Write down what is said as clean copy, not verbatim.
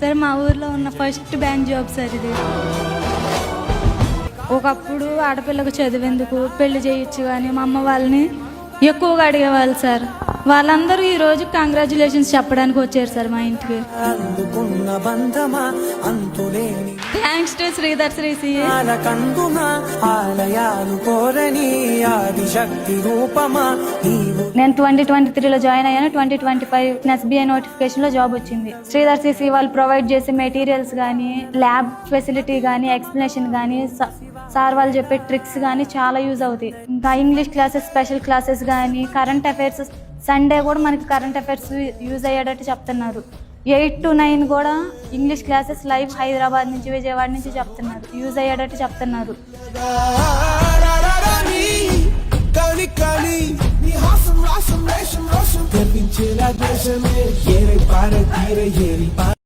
Sir మా ఊర్లో ఉన్న ఫస్ట్ బ్యాంక్ జాబ్ సార్ ఇది. ఒకప్పుడు ఆడపిల్లకు చదివేందుకు పెళ్లి చేయొచ్చు కానీ మా అమ్మ వాళ్ళని ఎక్కువగా అడిగేవాళ్ళు సార్. వాళ్ళందరూ ఈ రోజు కంగ్రాచులేషన్స్ చెప్పడానికి వచ్చారు సార్ మా ఇంటికి. థ్యాంక్స్ టు శ్రీధర్ శ్రీసి. 2023లో జాయిన్ అయ్యాను. 2025 SBI నోటిఫికేషన్ లో జాబ్ వచ్చింది. శ్రీధర్ శ్రీసి వాళ్ళు ప్రొవైడ్ చేసే మెటీరియల్స్ కానీ, ల్యాబ్ ఫెసిలిటీ కానీ, ఎక్స్ప్లెనేషన్ కానీ, సార్ వాళ్ళు చెప్పే ట్రిక్స్ కానీ చాలా యూజ్ అవుతాయి. ఇంకా ఇంగ్లీష్ క్లాసెస్, స్పెషల్ క్లాసెస్ కానీ, కరెంట్ అఫైర్స్, సండే కూడా మనకి కరెంట్ అఫైర్స్ యూజ్ అయ్యేటట్టు చెప్తున్నారు. 8 to 9 కూడా ఇంగ్లీష్ క్లాసెస్ లైవ్ హైదరాబాద్ నుంచి, విజయవాడ నుంచి చెప్తున్నారు. యూజ్ అయ్యేటట్టు చెప్తున్నారు.